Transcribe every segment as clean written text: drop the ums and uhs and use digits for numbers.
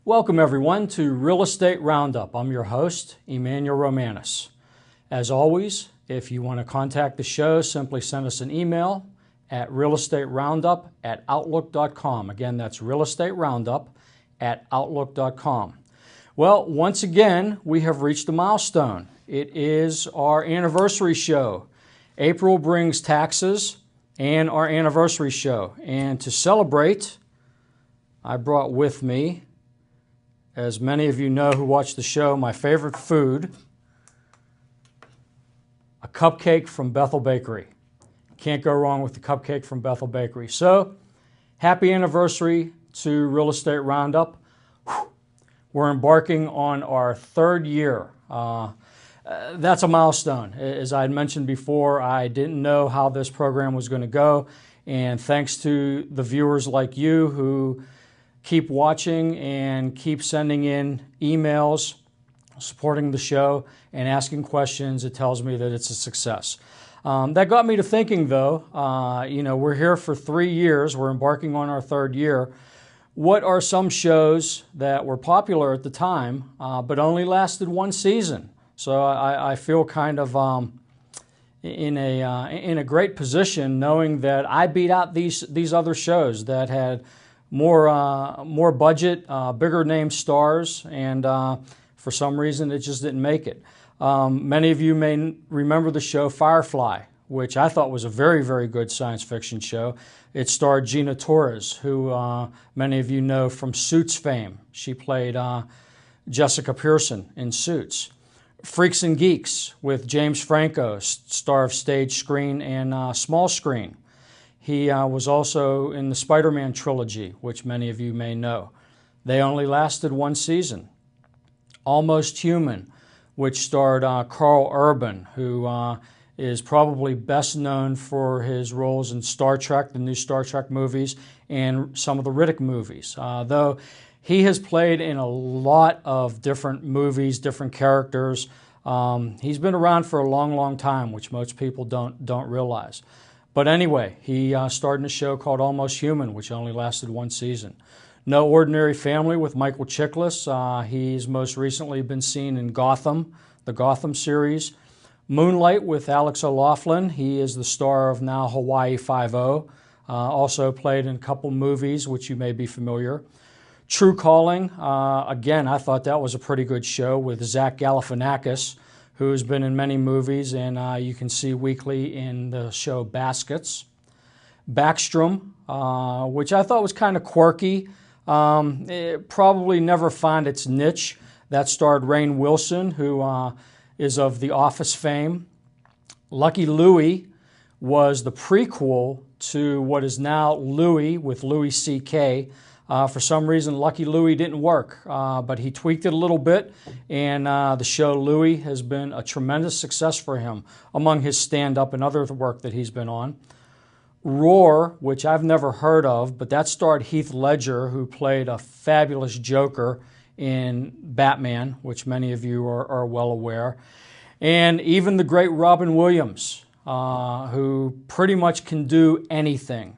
Welcome everyone to Real Estate Roundup. I'm your host, Emmanuel Romanis. As always, if you want to contact the show, simply send us an email at realestateroundup@outlook.com. Again, that's realestateroundup@outlook.com. Well, once again, we have reached a milestone. It is our anniversary show. April brings taxes and our anniversary show. And to celebrate, I brought with me, as many of you know who watch the show, my favorite food, a cupcake from Bethel Bakery. Can't go wrong with the cupcake from Bethel Bakery. So, happy anniversary to Real Estate Roundup. We're embarking on our third year. That's a milestone. As I had mentioned before, I didn't know how this program was going to go, and thanks to the viewers like you who keep watching and keep sending in emails supporting the show and asking questions, it tells me that it's a success. That got me to thinking, though, we're here for 3 years. We're embarking on our third year. What are some shows that were popular at the time but only lasted one season? So I feel kind of in a great position knowing that I beat out these other shows that had more budget, bigger name stars, and for some reason it just didn't make it. Many of you may remember the show Firefly, which I thought was a very, very good science fiction show. It starred Gina Torres, who many of you know from Suits fame. She played Jessica Pearson in Suits. Freaks and Geeks with James Franco, star of stage, screen, and small screen. He was also in the Spider-Man trilogy, which many of you may know. They only lasted one season. Almost Human, which starred Carl Urban, who is probably best known for his roles in Star Trek, the new Star Trek movies, and some of the Riddick movies. Though he has played in a lot of different movies, different characters. He's been around for a long, long time, which most people don't realize. But anyway, he starred in a show called Almost Human, which only lasted one season. No Ordinary Family with Michael Chiklis. He's most recently been seen in Gotham, the Gotham series. Moonlight with Alex O'Loughlin. He is the star of now Hawaii Five-0. Also played in a couple movies, which you may be familiar. True Calling. Again, I thought that was a pretty good show with Zach Galifianakis, who's been in many movies, and you can see weekly in the show Baskets. Backstrom, which I thought was kind of quirky. It probably never found its niche. That starred Rainn Wilson, who is of The Office fame. Lucky Louie was the prequel to what is now Louie with Louis C.K. For some reason, Lucky Louie didn't work, but he tweaked it a little bit, and the show Louie has been a tremendous success for him among his stand-up and other work that he's been on. Roar, which I've never heard of, but that starred Heath Ledger, who played a fabulous Joker in Batman, which many of you are well aware. And even the great Robin Williams, who pretty much can do anything.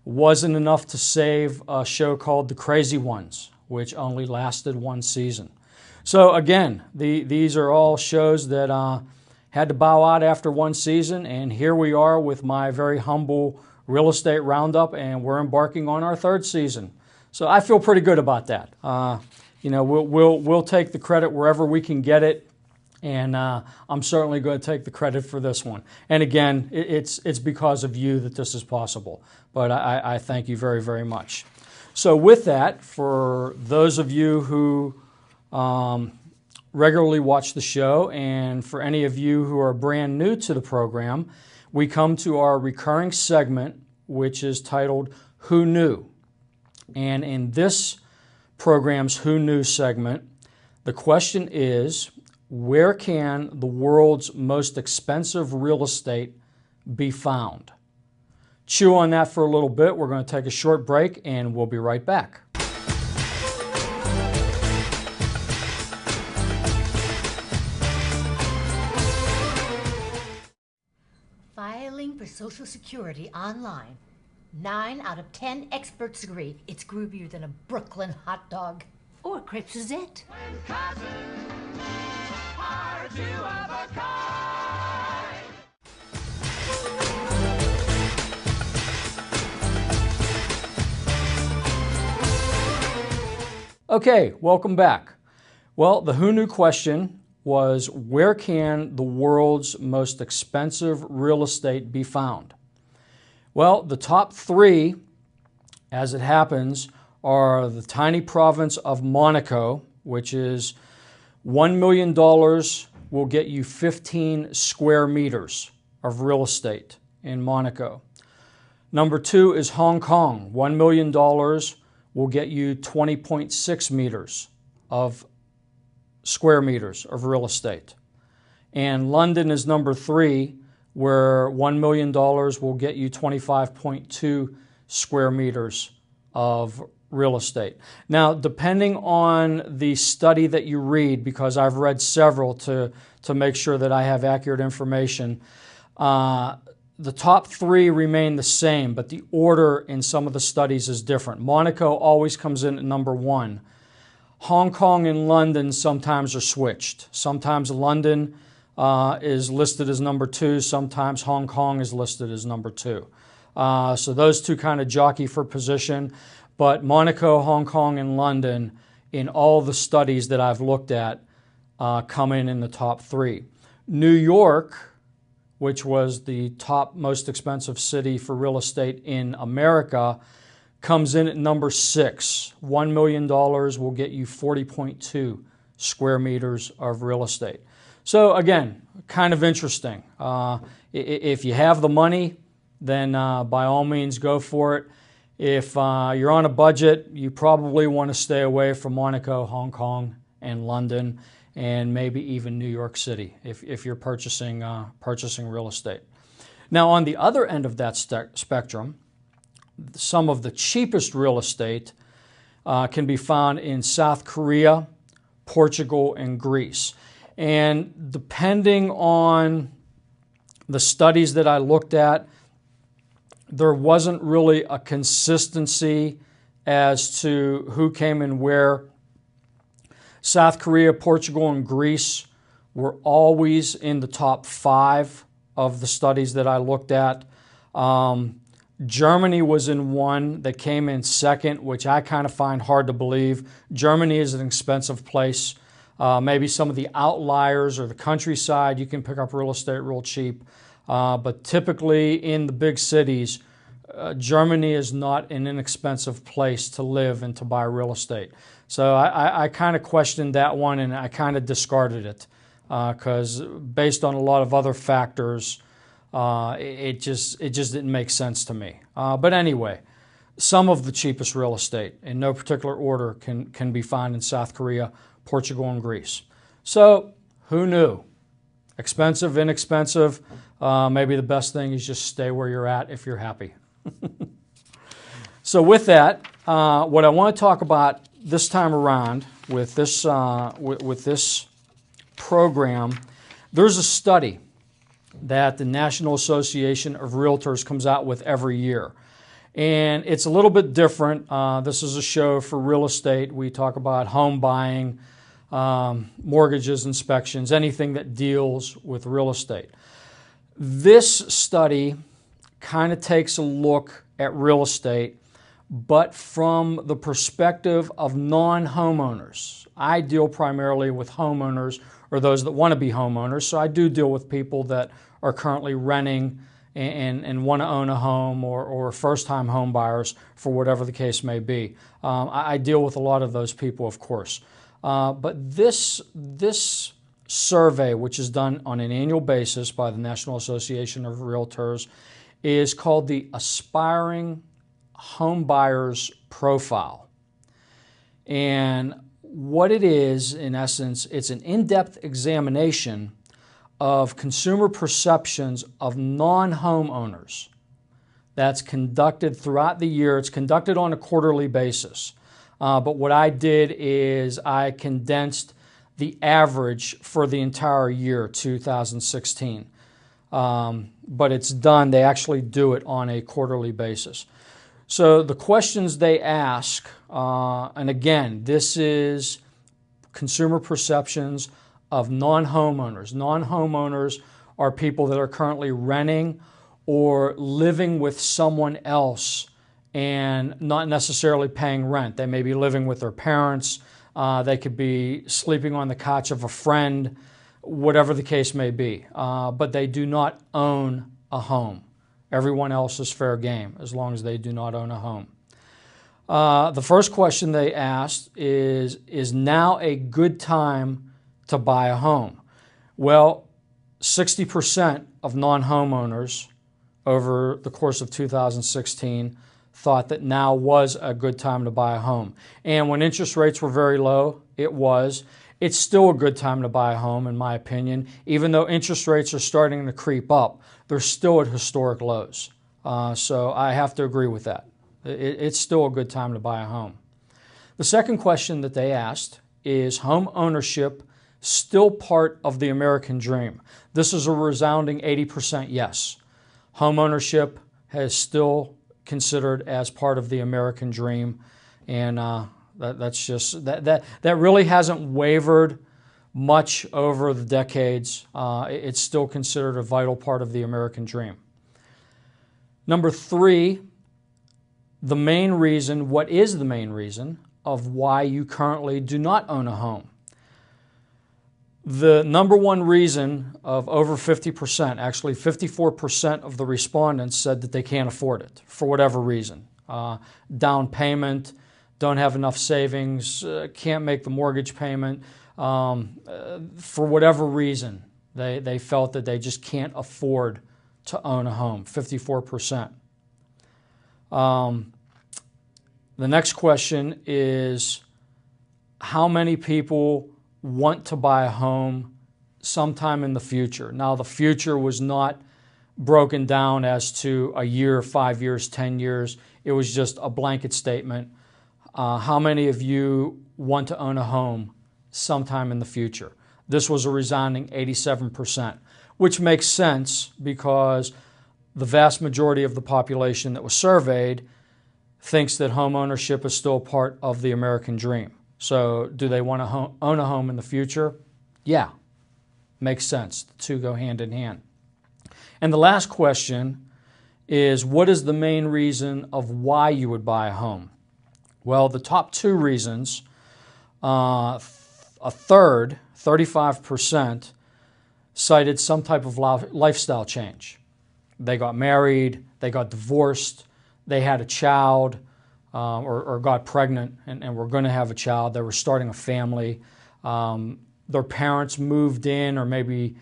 Wasn't enough to save a show called The Crazy Ones, which only lasted one season. So again, these are all shows that had to bow out after one season, and here we are with my very humble Real Estate Roundup, and we're embarking on our third season. So I feel pretty good about that. We'll take the credit wherever we can get it, and I'm certainly going to take the credit for this one. And again, it's because of you that this is possible. But I thank you very, very much. So with that, for those of you who regularly watch the show, and for any of you who are brand new to the program, we come to our recurring segment, which is titled Who Knew? And in this program's Who Knew segment, the question is, where can the world's most expensive real estate be found? Chew on that for a little bit. We're going to take a short break, and we'll be right back. Filing for Social Security online. 9 out of 10 experts agree it's groovier than a Brooklyn hot dog. Or crepe Suzette. Okay, welcome back. Well, the Who Knew question was, where can the world's most expensive real estate be found? Well, the top three, as it happens, are the tiny province of Monaco, which is $1 million will get you 15 square meters of real estate in Monaco. Number two is Hong Kong. $1 million will get you 20.6 meters of square meters of real estate. And London is number three, where $1 million will get you 25.2 square meters of real estate. Now, depending on the study that you read, because I've read several to make sure that I have accurate information, the top three remain the same, but the order in some of the studies is different. Monaco always comes in at number one. Hong Kong and London sometimes are switched. Sometimes London is listed as number two. Sometimes Hong Kong is listed as number two. So those two kind of jockey for position. But Monaco, Hong Kong, and London, in all the studies that I've looked at, come in the top three. New York, which was the top most expensive city for real estate in America, comes in at number six. $1 million will get you 40.2 square meters of real estate. So again, kind of interesting. If you have the money, then by all means go for it. If you're on a budget, you probably want to stay away from Monaco, Hong Kong, and London, and maybe even New York City if you're purchasing real estate. Now, on the other end of that spectrum, some of the cheapest real estate can be found in South Korea, Portugal, and Greece. And depending on the studies that I looked at, there wasn't really a consistency as to who came in where. South Korea, Portugal, and Greece were always in the top five of the studies that I looked at. Germany was in one that came in second, which I kind of find hard to believe. Germany is an expensive place. Maybe some of the outliers or the countryside, you can pick up real estate real cheap. But typically in the big cities, Germany is not an inexpensive place to live and to buy real estate. So I kind of questioned that one, and I kind of discarded it because based on a lot of other factors, it just didn't make sense to me. But anyway, some of the cheapest real estate, in no particular order, can be found in South Korea, Portugal, and Greece. So who knew? Expensive, inexpensive. Maybe the best thing is just stay where you're at if you're happy. So with that, what I want to talk about this time around with this program, there's a study that the National Association of Realtors comes out with every year. And it's a little bit different. This is a show for real estate. We talk about home buying, mortgages, inspections, anything that deals with real estate. This study kind of takes a look at real estate, but from the perspective of non-homeowners. I deal primarily with homeowners or those that want to be homeowners, so I do deal with people that are currently renting and want to own a home or first-time home buyers for whatever the case may be. I deal with a lot of those people, of course. But this survey, which is done on an annual basis by the National Association of Realtors, is called the Aspiring Home Buyers Profile. And what it is, in essence, it's an in-depth examination of consumer perceptions of non-homeowners that's conducted throughout the year. It's conducted on a quarterly basis. But what I did is I condensed the average for the entire year, 2016. But it's done, they actually do it on a quarterly basis. So the questions they ask, and again, this is consumer perceptions of non-homeowners. Non-homeowners are people that are currently renting or living with someone else and not necessarily paying rent. They may be living with their parents. They could be sleeping on the couch of a friend, whatever the case may be. But they do not own a home. Everyone else is fair game as long as they do not own a home. The first question they asked is now a good time to buy a home? Well, 60% of non-homeowners over the course of 2016 thought that now was a good time to buy a home. And when interest rates were very low, it was. It's still a good time to buy a home, in my opinion. Even though interest rates are starting to creep up, they're still at historic lows. So I have to agree with that. It's still a good time to buy a home. The second question that they asked is home ownership still part of the American dream? This is a resounding 80% yes. Home ownership is still considered as part of the American dream, and that really hasn't wavered much over the decades. It's still considered a vital part of the American dream. Number three, the main reason, what is the main reason of why you currently do not own a home? The number one reason of over 50%, actually 54% of the respondents said that they can't afford it for whatever reason. Down payment, don't have enough savings, can't make the mortgage payment. For whatever reason, they felt that they just can't afford to own a home, 54%. The next question is how many people want to buy a home sometime in the future? Now, the future was not broken down as to a year, 5 years, 10 years. It was just a blanket statement. How many of you want to own a home sometime in the future? This was a resounding 87%, which makes sense because the vast majority of the population that was surveyed thinks that home ownership is still part of the American dream. So do they want to own a home in the future? Yeah, makes sense. The two go hand in hand. And the last question is, what is the main reason of why you would buy a home? Well, the top two reasons, a third, 35%, cited some type of lifestyle change. They got married, they got divorced, they had a child, or got pregnant and were going to have a child. They were starting a family. Their parents moved in, or maybe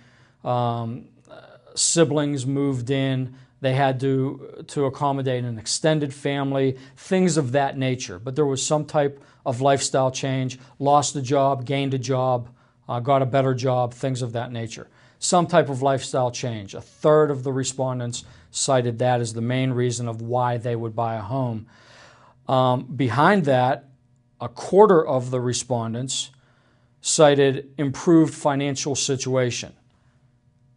siblings moved in. They had to accommodate an extended family, things of that nature. But there was some type of lifestyle change, lost a job, gained a job, got a better job, things of that nature. Some type of lifestyle change. A third of the respondents cited that as the main reason of why they would buy a home. Behind that, a quarter of the respondents cited improved financial situation.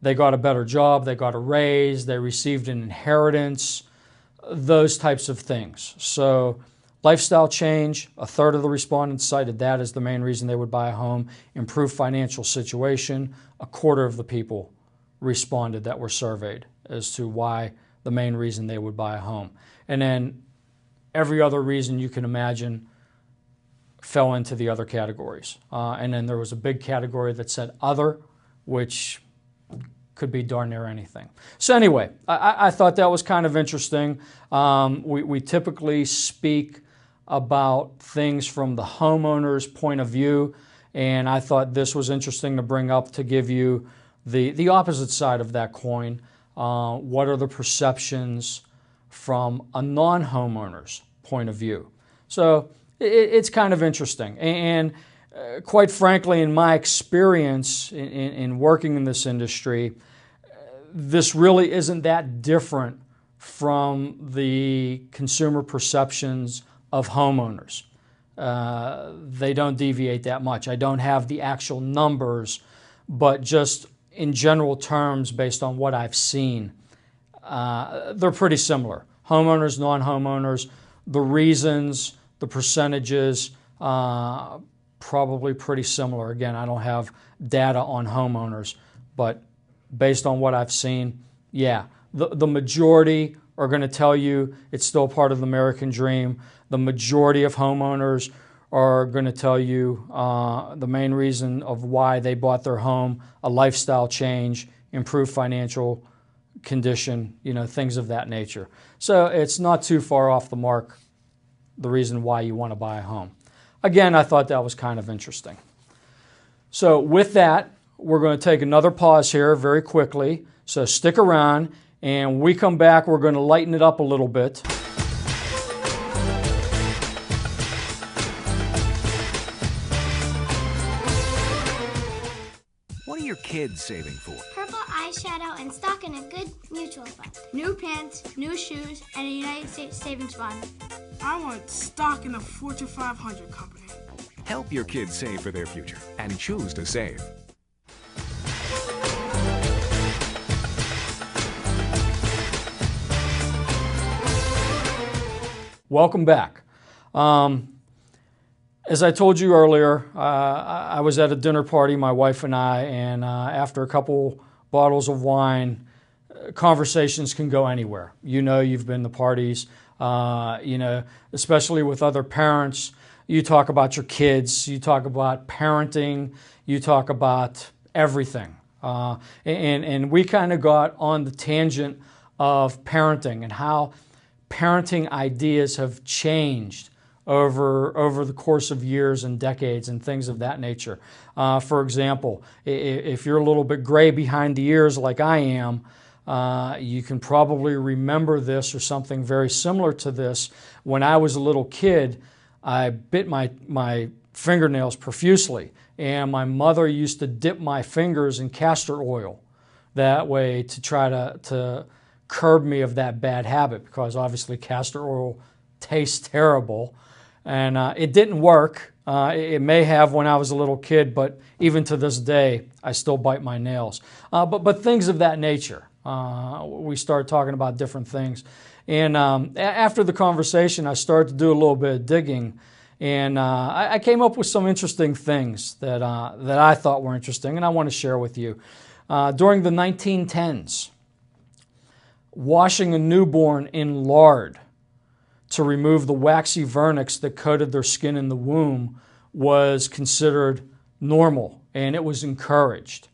They got a better job, they got a raise, they received an inheritance, those types of things. So lifestyle change, a third of the respondents cited that as the main reason they would buy a home. Improved financial situation, a quarter of the people responded that were surveyed as to why the main reason they would buy a home. And then every other reason you can imagine fell into the other categories. And then there was a big category that said other, which could be darn near anything. So anyway, I thought that was kind of interesting. We typically speak about things from the homeowner's point of view, and I thought this was interesting to bring up to give you the opposite side of that coin. What are the perceptions from a non-homeowner's point of view? So it's kind of interesting. And quite frankly, in my experience in working in this industry, this really isn't that different from the consumer perceptions of homeowners. They don't deviate that much. I don't have the actual numbers, but just in general terms, based on what I've seen, they're pretty similar. homeowners, non-homeowners, the reasons, the percentages, probably pretty similar. Again, I don't have data on homeowners, but based on what I've seen, yeah, the majority are going to tell you it's still part of the American dream. The majority of homeowners are going to tell you the main reason of why they bought their home, a lifestyle change, improved financial condition, things of that nature. So it's not too far off the mark, the reason why you want to buy a home. Again, I thought that was kind of interesting. So with that, we're going to take another pause here very quickly. So stick around, and when we come back, we're going to lighten it up a little bit. What are your kids saving for? Purple eyeshadow and stock in a good mutual fund. New pants, new shoes, and a United States savings bond. I want stock in a Fortune 500 company. Help your kids save for their future and choose to save. Welcome back. As I told you earlier, I was at a dinner party, my wife and I, and after a couple bottles of wine, conversations can go anywhere. You've been to parties, especially with other parents. You talk about your kids, you talk about parenting, you talk about everything. And we kind of got on the tangent of parenting and how parenting ideas have changed over the course of years and decades and things of that nature. For example, if you're a little bit gray behind the ears like I am, you can probably remember this or something very similar to this. When I was a little kid, I bit my fingernails profusely, and my mother used to dip my fingers in castor oil that way to try to curb me of that bad habit, because obviously castor oil tastes terrible. And it didn't work. It may have when I was a little kid, but even to this day, I still bite my nails. But things of that nature. We started talking about different things. And after the conversation, I started to do a little bit of digging. And I came up with some interesting things that I thought were interesting, and I want to share with you. During the 1910s, washing a newborn in lard to remove the waxy vernix that coated their skin in the womb was considered normal, and it was encouraged.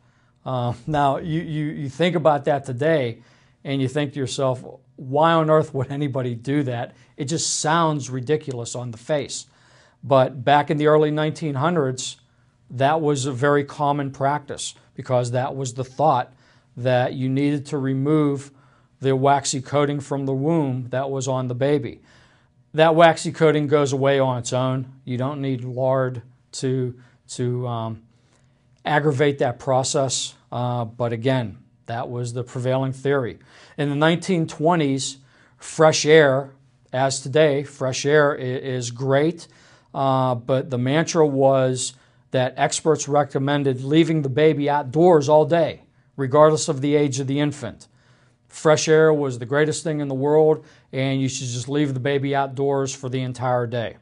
Now, you think about that today, and you think to yourself, why on earth would anybody do that? It just sounds ridiculous on the face. But back in the early 1900s, that was a very common practice, because that was the thought that you needed to remove the waxy coating from the womb that was on the baby. That waxy coating goes away on its own. You don't need lard to aggravate that process. But again, that was the prevailing theory. In the 1920s, fresh air, as today, fresh air is great. But the mantra was that experts recommended leaving the baby outdoors all day, regardless of the age of the infant. Fresh air was the greatest thing in the world, and you should just leave the baby outdoors for the entire day.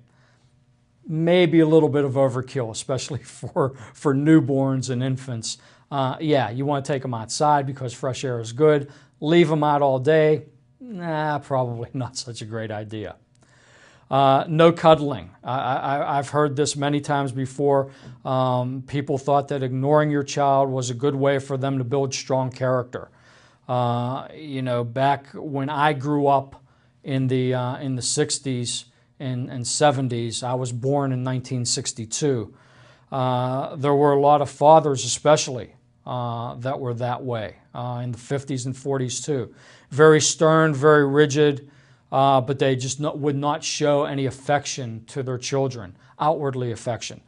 Maybe a little bit of overkill, especially for newborns and infants. Yeah, you want to take them outside because fresh air is good. Leave them out all day? Nah, probably not such a great idea. No cuddling. I've heard this many times before. People thought that ignoring your child was a good way for them to build strong character. Back when I grew up in the 60s and 70s, I was born in 1962. There were a lot of fathers, especially, that were that way in the 50s and 40s too. Very stern, very rigid, but they just would not show any affection to their children, outwardly affection.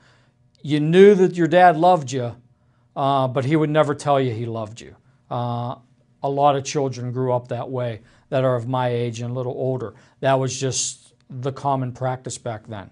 You knew that your dad loved you, but he would never tell you he loved you. A lot of children grew up that way that are of my age and a little older. That was just the common practice back then.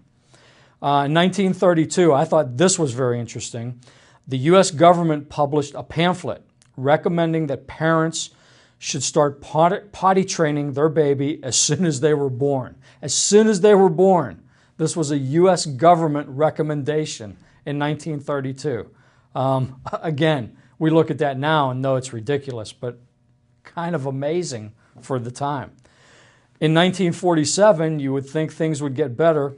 In 1932, I thought this was very interesting. The U.S. government published a pamphlet recommending that parents should start potty training their baby as soon as they were born. As soon as they were born. This was a U.S. government recommendation in 1932. Again, we look at that now and know it's ridiculous, but kind of amazing for the time. In 1947, you would think things would get better.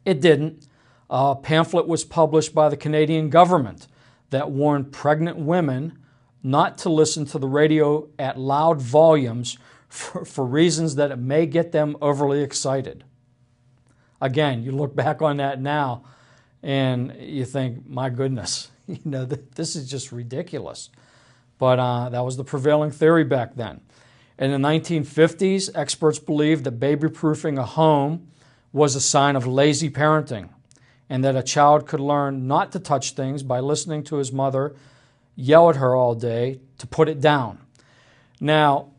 It didn't. A pamphlet was published by the Canadian government that warned pregnant women not to listen to the radio at loud volumes for reasons that it may get them overly excited. Again, you look back on that now and you think, my goodness, this is just ridiculous. But that was the prevailing theory back then. In the 1950s, experts believed that baby-proofing a home was a sign of lazy parenting and that a child could learn not to touch things by listening to his mother yell at her all day to put it down. Now,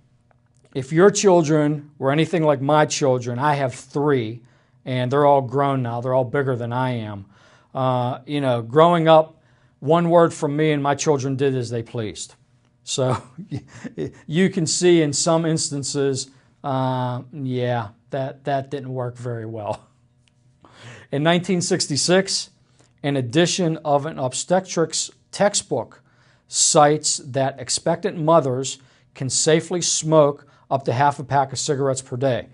if your children were anything like my children, I have 3, and they're all grown now. They're all bigger than I am. Growing up, one word from me and my children did as they pleased. So you can see in some instances, that didn't work very well. In 1966, an edition of an obstetrics textbook cites that expectant mothers can safely smoke up to half a pack of cigarettes per day.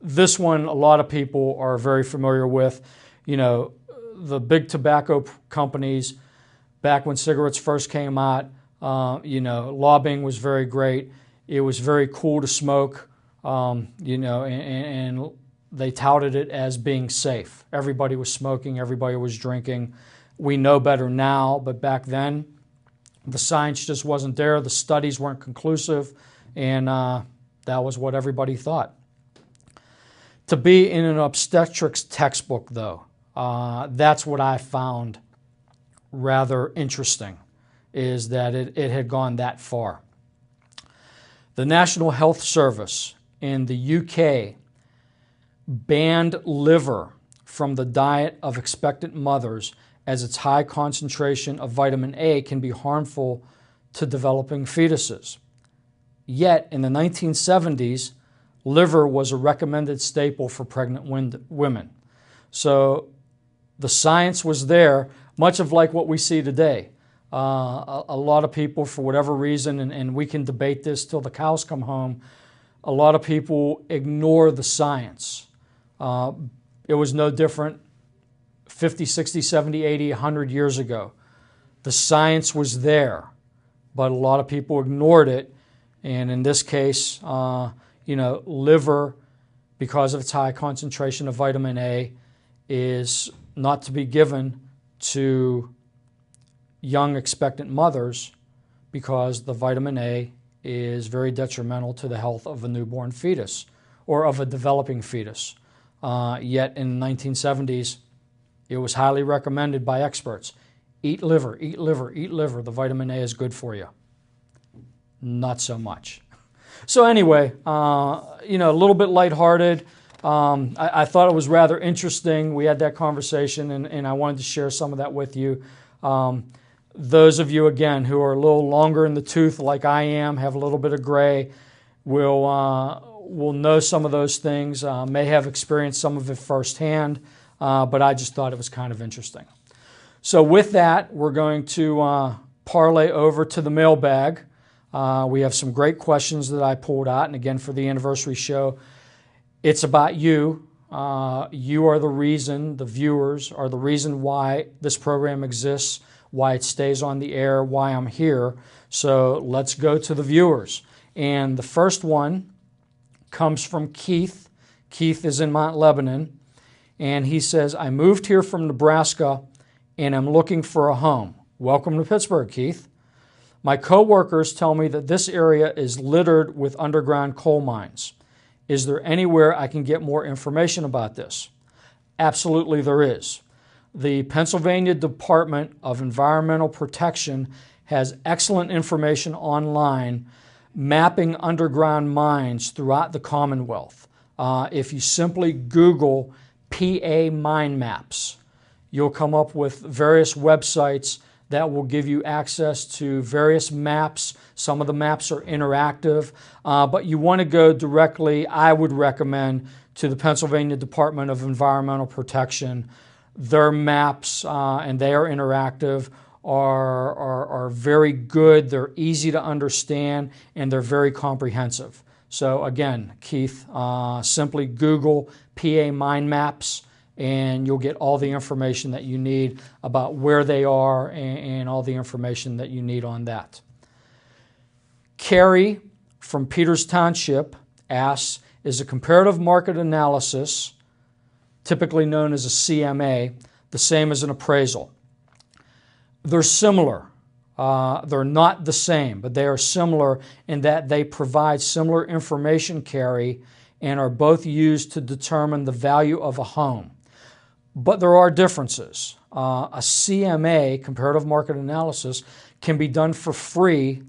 This one, a lot of people are very familiar with. The big tobacco companies, back when cigarettes first came out, lobbying was very great. It was very cool to smoke, and they touted it as being safe. Everybody was smoking, everybody was drinking. We know better now, but back then, the science just wasn't there, the studies weren't conclusive, and that was what everybody thought. To be in an obstetrics textbook, though, that's what I found rather interesting, is that it had gone that far. The National Health Service in the UK banned liver from the diet of expectant mothers as its high concentration of vitamin A can be harmful to developing fetuses. Yet, in the 1970s, liver was a recommended staple for pregnant women. So the science was there, much of like what we see today. A lot of people, for whatever reason, and we can debate this till the cows come home, a lot of people ignore the science. It was no different 50, 60, 70, 80, 100 years ago. The science was there, but a lot of people ignored it. And in this case, liver, because of its high concentration of vitamin A, is not to be given to young expectant mothers because the vitamin A is very detrimental to the health of a newborn fetus or of a developing fetus. Yet in the 1970s, it was highly recommended by experts. Eat liver, eat liver, eat liver. The vitamin A is good for you. Not so much. So anyway, a little bit lighthearted. I thought it was rather interesting. We had that conversation, and I wanted to share some of that with you. Those of you, again, who are a little longer in the tooth like I am, have a little bit of gray, will know some of those things, may have experienced some of it firsthand, but I just thought it was kind of interesting. So with that, we're going to parlay over to the mailbag. We have some great questions that I pulled out, and again, for the anniversary show, it's about you. You are the reason, the viewers are the reason why this program exists, why it stays on the air, why I'm here. So let's go to the viewers. And the first one comes from Keith. Keith is in Mount Lebanon, and he says, I moved here from Nebraska and I'm looking for a home. Welcome to Pittsburgh, Keith. My coworkers tell me that this area is littered with underground coal mines. Is there anywhere I can get more information about this? Absolutely there is. The Pennsylvania Department of Environmental Protection has excellent information online mapping underground mines throughout the Commonwealth. If you simply Google PA mine maps, you'll come up with various websites that will give you access to various maps. Some of the maps are interactive, but you want to go directly, I would recommend, to the Pennsylvania Department of Environmental Protection. Their maps, and they are interactive, are very good. They're easy to understand, and they're very comprehensive. So again, Keith, simply Google PA Mind Maps, and you'll get all the information that you need about where they are and all the information that you need on that. Carrie from Peters Township asks, is a comparative market analysis, typically known as a CMA, the same as an appraisal? They're similar. They're not the same, but they are similar in that they provide similar information, Carrie, and are both used to determine the value of a home. But there are differences. A CMA, comparative market analysis, can be done for free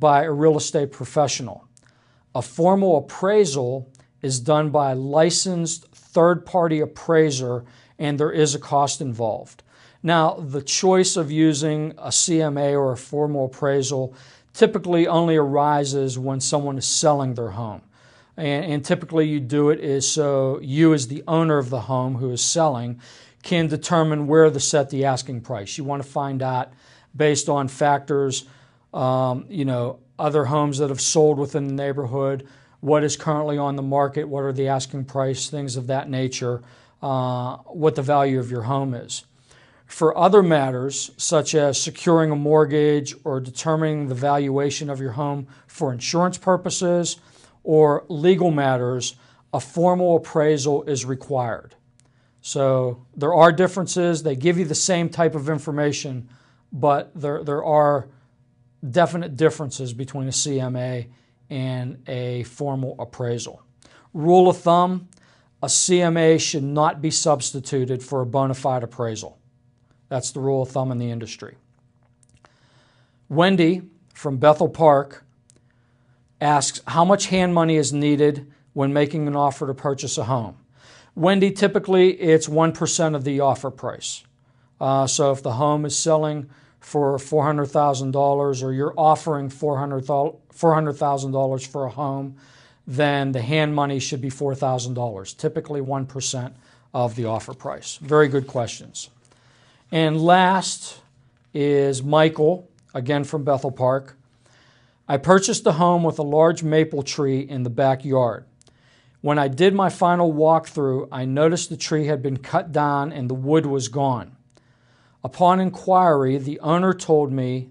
by a real estate professional. A formal appraisal is done by a licensed third-party appraiser, and there is a cost involved. Now, the choice of using a CMA or a formal appraisal typically only arises when someone is selling their home. And typically you do it is so you, as the owner of the home who is selling, can determine where to set the asking price. You want to find out, based on factors, other homes that have sold within the neighborhood, what is currently on the market, what are the asking price, things of that nature, what the value of your home is. For other matters, such as securing a mortgage or determining the valuation of your home for insurance purposes or legal matters, a formal appraisal is required. So there are differences. They give you the same type of information, but there are definite differences between a CMA and a formal appraisal. Rule of thumb, a CMA should not be substituted for a bona fide appraisal. That's the rule of thumb in the industry. Wendy from Bethel Park asks, how much hand money is needed when making an offer to purchase a home? Wendy, typically it's 1% of the offer price. So if the home is selling for $400,000 or you're offering $400,000 for a home, then the hand money should be $4,000, typically 1% of the offer price. Very good questions. And last is Michael, again from Bethel Park. I purchased a home with a large maple tree in the backyard. When I did my final walkthrough, I noticed the tree had been cut down and the wood was gone. Upon inquiry, the owner told me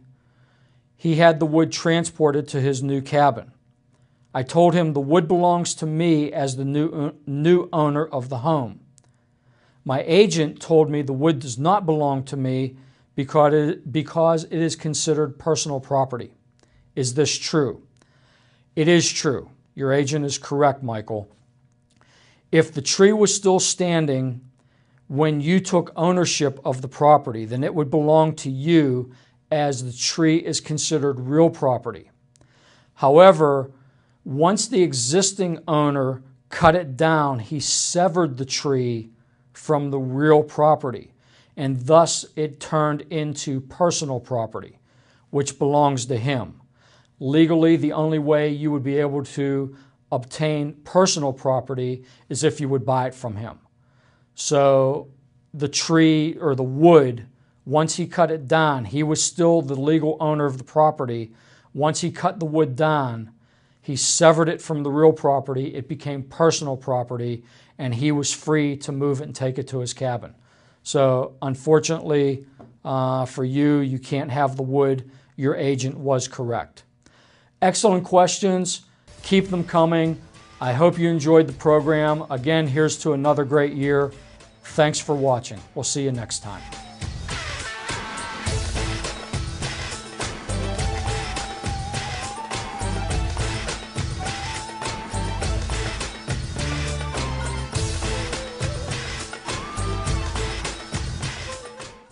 he had the wood transported to his new cabin. I told him the wood belongs to me as the new owner of the home. My agent told me the wood does not belong to me because it is considered personal property. Is this true? It is true. Your agent is correct, Michael. If the tree was still standing when you took ownership of the property, then it would belong to you, as the tree is considered real property. However, once the existing owner cut it down, he severed the tree from the real property, and thus it turned into personal property, which belongs to him. Legally, the only way you would be able to obtain personal property is if you would buy it from him. So the tree or the wood, once he cut it down, he was still the legal owner of the property. Once he cut the wood down, he severed it from the real property. It became personal property, and he was free to move it and take it to his cabin. So unfortunately for you, you can't have the wood. Your agent was correct. Excellent questions. Keep them coming. I hope you enjoyed the program. Again, here's to another great year. Thanks for watching. We'll see you next time.